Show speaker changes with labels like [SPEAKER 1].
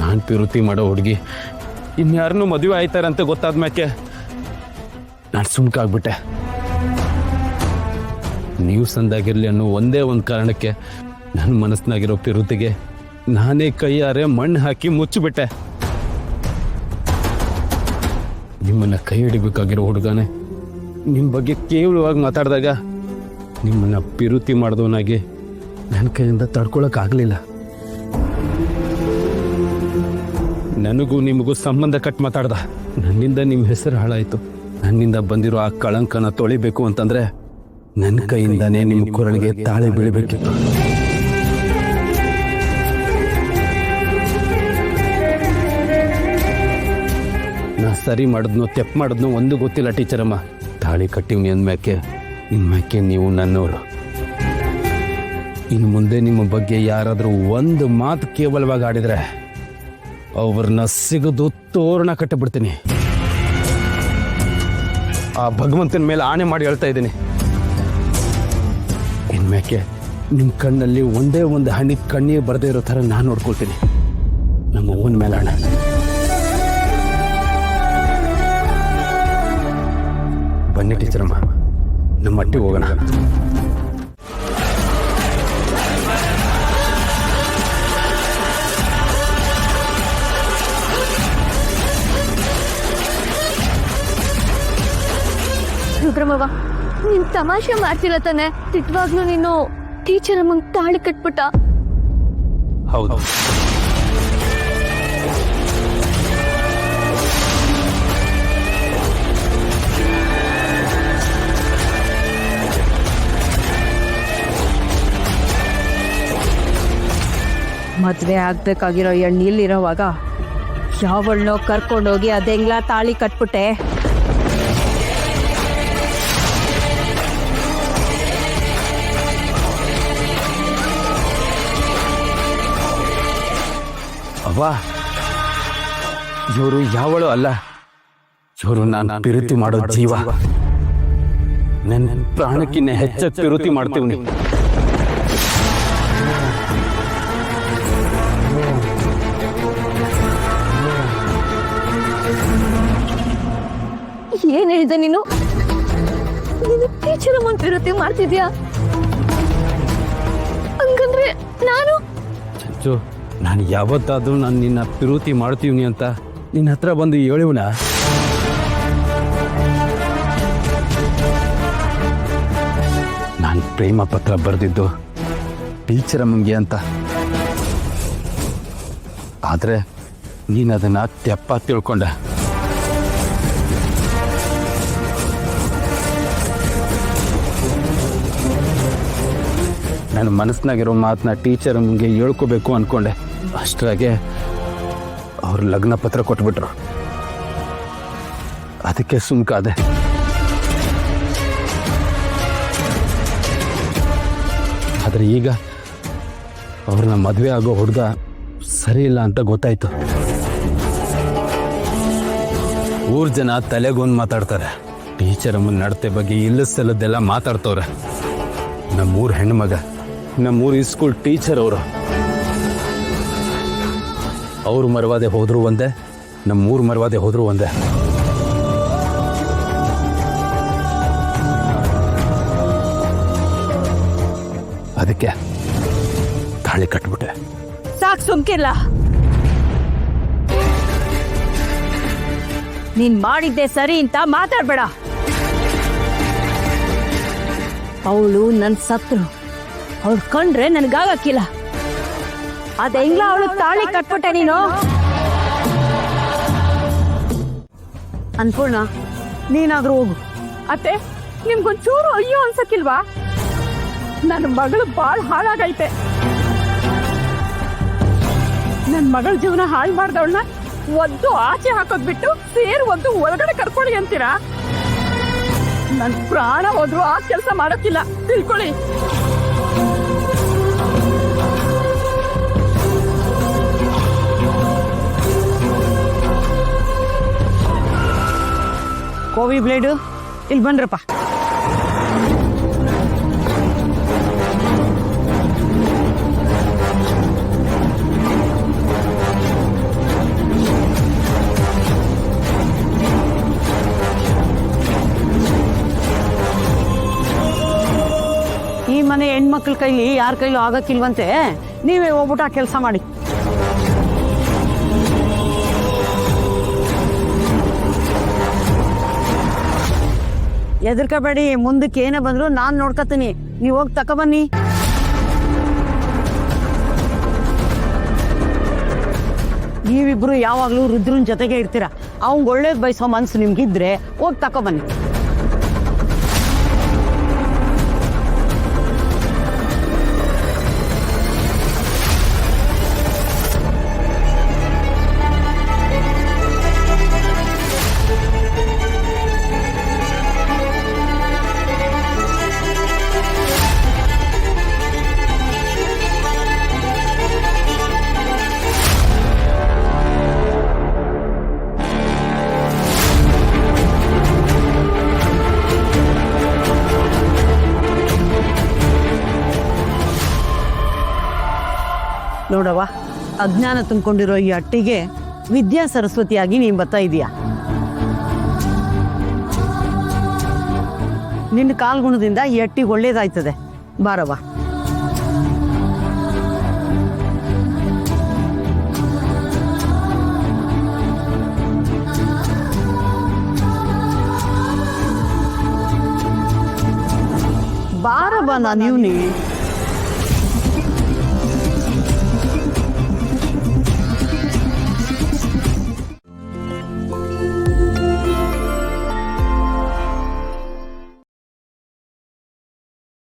[SPEAKER 1] ನಾನು ಪಿರುತಿ ಮಾಡೋ ಹುಡುಗಿ ಇನ್ಯಾರನ್ನೂ ಮದುವೆ ಆಯ್ತಾರಂತ ಗೊತ್ತಾದ್ಮ್ಯಾಕೆ ನಾನು ಸುಮ್ಕಾಗ್ಬಿಟ್ಟೆ. ನೀವು ಸಂದಾಗಿರ್ಲಿ ಅನ್ನೋ ಒಂದೇ ಒಂದು ಕಾರಣಕ್ಕೆ ನನ್ನ ಮನಸ್ಸಿನಾಗಿರೋ ಪಿರುತಿಗೆ ನಾನೇ ಕೈಯಾರೆ ಮಣ್ಣು ಹಾಕಿ ಮುಚ್ಚಿಬಿಟ್ಟೆ. ನಿಮ್ಮನ್ನ ಕೈ ಹಿಡಿಬೇಕಾಗಿರೋ ಹುಡುಗನೇ ನಿಮ್ಮ ಬಗ್ಗೆ ಕೇವಲವಾಗಿ ಮಾತಾಡಿದಾಗ ನಿಮ್ಮನ್ನ ಪಿರುತಿ ಮಾಡಿದವನಾಗಿ ನನ್ನ ಕೈಯಿಂದ ತಡ್ಕೊಳಕ್ಕಾಗಲಿಲ್ಲ. ನನಗೂ ನಿಮಗೂ ಸಂಬಂಧ ಕಟ್ ಮಾತಾಡ್ದ. ನನ್ನಿಂದ ನಿಮ್ಮ ಹೆಸರು ಹಾಳಾಯಿತು. ನನ್ನಿಂದ ಬಂದಿರೋ ಆ ಕಳಂಕನ ತೊಳಿಬೇಕು ಅಂತಂದ್ರೆ ನನ್ನ ಕೈಯಿಂದಾನೇ ನಿಮ್ಮ ಕೊರಳಿಗೆ ತಾಳೆ ಬೀಳಬೇಕಿತ್ತು. ನಾ ಸರಿ ಮಾಡಿದ್ನೋ ತೆಪ್ಪು ಮಾಡಿದ್ನೋ ಒಂದು ಗೊತ್ತಿಲ್ಲ ಟೀಚರಮ್ಮ. ತಾಳಿ ಕಟ್ಟಿವ್ನಿ ಅಂದ್ಮ್ಯಾಕೆ ಇನ್ಮ್ಯಾಕೆ ನೀವು ನನ್ನವರು. ಇನ್ನು ಮುಂದೆ ನಿಮ್ಮ ಬಗ್ಗೆ ಯಾರಾದರೂ ಒಂದು ಮಾತು ಕೇವಲವಾಗಿ ಆಡಿದ್ರೆ ಅವ್ರನ್ನ ಸಿಗದು ತೋರಣ ಕಟ್ಟಿಬಿಡ್ತೀನಿ. ಆ ಭಗವಂತನ ಮೇಲೆ ಆಣೆ ಮಾಡಿ ಹೇಳ್ತಾ ಇದ್ದೀನಿ. ಇನ್ಮ್ಯಾಕೆ ನಿಮ್ಮ ಕಣ್ಣಲ್ಲಿ ಒಂದೇ ಒಂದು ಹನಿ ಕಣ್ಣೀರು ಬರದೇ ಇರೋ ಥರ ನಾನು ನೋಡ್ಕೊಳ್ತೀನಿ. ನಮ್ಮ ಅವ್ವನ ಮೇಲೆ ಆಣೆ. ಬನ್ನಿ ಟೀಚರಮ್ಮ, ನಮ್ಮ ಮಟ್ಟಿಗೆ ಹೋಗೋಣ.
[SPEAKER 2] ರುದ್ರಮವ್ವ, ನೀನ್ ತಮಾಷೆ ಮಾಡ್ತಿಲ್ಲ ತಾನೆ? ತಿಟ್ವಾಗ್ಲೂ ನೀನು ಟೀಚರ್ ಅಮ್ಮಂಗ್ ತಾಳಿ ಕಟ್ಬಿಟ್ಟ.
[SPEAKER 1] ಹೌದು,
[SPEAKER 3] ಮದ್ವೆ ಆಗ್ಬೇಕಾಗಿರೋ ಹೆಣ್ಣು ಇಲ್ಲಿರೋವಾಗ ಯಾವಳನ್ನೋ ಕರ್ಕೊಂಡೋಗಿ ಅದೆಂಗ್ಲಾ ತಾಳಿ ಕಟ್ಬಿಟ್ಟೆ.
[SPEAKER 1] ಅವ್ವ, ಇವರು ಯಾವಳು ಅಲ್ಲ, ಇವರು ನಾನು ಪಿರುತಿ ಮಾಡೋ ಜೀವ. ನನ್ನ ಪ್ರಾಣಕ್ಕಿನ್ನ ಹೆಚ್ಚು ಪಿರುತಿ ಮಾಡ್ತೀವಿ.
[SPEAKER 2] ಏನ್ ಹೇಳಿದೆ ನೀನು? ನೀನು ಟೀಚರ್ ಅಮ್ಮನ್ ಪಿರುತಿ ಮಾಡ್ತಿದ್ಯಾ? ಹಂಗಂದ್ರೆ ನಾನು
[SPEAKER 1] ಚಂಚು, ನಾನು ಯಾವತ್ತಾದ್ರೂ ನಾನು ನಿನ್ನ ಪಿರುತಿ ಮಾಡ್ತೀವಿ ಅಂತ ನಿನ್ನ ಹತ್ರ ಬಂದು ಹೇಳಿವ್ನ? ನಾನು ಪ್ರೇಮ ಪತ್ರ ಬರೆದಿದ್ದು ಟೀಚರ್ ಅಮ್ಮಂಗೆ ಅಂತ. ಆದರೆ ನೀನು ಅದನ್ನು ತೆಪ್ಪ ತಿಳ್ಕೊಂಡೆ. ನನ್ನ ಮನಸ್ಸಿನಾಗಿರೋ ಮಾತನ್ನ ಟೀಚರ್ ಅಮ್ಮಂಗೆ ಹೇಳ್ಕೋಬೇಕು ಅಂದ್ಕೊಂಡೆ. ಅಷ್ಟರಾಗೆ ಅವ್ರು ಲಗ್ನ ಪತ್ರ ಕೊಟ್ಬಿಟ್ರು. ಅದಕ್ಕೆ ಸುಮ್ಕಾದೆ. ಆದರೆ ಈಗ ಅವ್ರನ್ನ ಮದುವೆ ಆಗೋ ಹುಡುಗ ಸರಿ ಇಲ್ಲ ಅಂತ ಗೊತ್ತಾಯ್ತು. ಊರ್ ಜನ ತಲೆಗೊಂದು ಮಾತಾಡ್ತಾರೆ. ಟೀಚರ್ ಅಮ್ಮನ ನಡತೆ ಬಗ್ಗೆ ಇಲ್ಲಸಲ್ಲದೆಲ್ಲ ಮಾತಾಡ್ತವ್ರೆ. ನಮ್ಮೂರು ಹೆಣ್ಮಗ, ನಮ್ಮೂರು ಸ್ಕೂಲ್ ಟೀಚರ್ ಅವರು. ಅವ್ರು ಮರವಾದೆ ಹೋದ್ರು ಒಂದೇ, ನಮ್ಮೂರು ಮರವಾದೆ ಹೋದ್ರು ಒಂದೇ. ಅದಕ್ಕೆ ತಾಳಿ ಕಟ್ಬಿಟ್ಟೆ.
[SPEAKER 3] ಸಾಕ್, ಸುಮ್ಕಿಲ್ಲ. ನೀನ್ ಮಾಡಿದ್ದೆ ಸರಿ ಅಂತ ಮಾತಾಡ್ಬೇಡ. ಅವಳು ನನ್ ಸತ್ರು, ಅವ್ಳು ಕಂಡ್ರೆ ನನ್ಗಾಗಕ್ಕಿಲ್ಲ. ಅದೆಂಗ್ಲ ಅವಳು ತಾಳಿ ಕಟ್ಬಿಟ್ಟೆ ನೀನು.
[SPEAKER 4] ಅನ್ಪೂರ್ಣ, ನೀನಾದ್ರೂ ಹೋಗು. ಅತ್ತೆ, ನಿಮ್ಗೊಂಚೂರು ಅಯ್ಯೋ ಅನ್ಸಕ್ಕಿಲ್ವಾ? ನನ್ನ ಮಗಳು ಬಾಳ್ ಹಾಳಾಗೈತೆ. ನನ್ನ ಮಗಳ ಜೀವನ ಹಾಳು ಮಾಡ್ದವಳನ್ನ ಒದ್ದು ಆಚೆ ಹಾಕೋದ್ ಬಿಟ್ಟು ಸೇರ್ ಒದ್ದು ಒಳಗಡೆ ಕರ್ಕೊಳ್ಳಿ ಅಂತೀರಾ? ನನ್ ಪ್ರಾಣ ಹೋದ್ರು ಆ ಕೆಲಸ ಮಾಡೋಕ್ಕಿಲ್ಲ, ತಿಳ್ಕೊಳ್ಳಿ.
[SPEAKER 3] ಕೋವಿ ಬ್ಲೇಡು ಇಲ್ಲಿ ಬನ್ರಪ್ಪ. ಈ ಮನೆ ಹೆಣ್ಮಕ್ಳ ಕೈಲಿ ಯಾರ ಕೈಲೂ ಆಗಕ್ಕಿಲ್ವಂತೆ, ನೀವೇ ಹೋಗ್ಬಿಟ್ಟು ಆ ಕೆಲಸ ಮಾಡಿ. ಎದುರ್ಕೋಬೇಡಿ, ಮುಂದಕ್ಕೆ ಏನೇ ಬಂದ್ರು ನಾನ್ ನೋಡ್ಕತೀನಿ, ನೀವ್ ಹೋಗಿ ತಕೊಬನ್ನಿ. ನೀವಿಬ್ರು ಯಾವಾಗ್ಲೂ ರುದ್ರನ್ ಜೊತೆಗೆ ಇರ್ತೀರ, ಅವಂಗ್ ಒಳ್ಳೇದ್ ಬಯಸೋ ಮನ್ಸು ನಿಮ್ಗಿದ್ರೆ ಹೋಗಿ ತಕೊಬನ್ನಿ. ನೋಡವ್ವ, ಅಜ್ಞಾನ ತುಂಬಿಕೊಂಡಿರೋ ಈ ಅಟ್ಟಿಗೆ ವಿದ್ಯಾ ಸರಸ್ವತಿಯಾಗಿ ನೀನ್ ಬರ್ತಾ ಇದೀಯ. ನಿನ್ನ ಕಾಲ್ಗುಣದಿಂದ ಈ ಅಟ್ಟಿಗೆ ಒಳ್ಳೇದಾಯ್ತದೆ. ಬಾರವ್ವ. ಬಾರವ್ವ, ನಾನು ಇವ್ನಿ.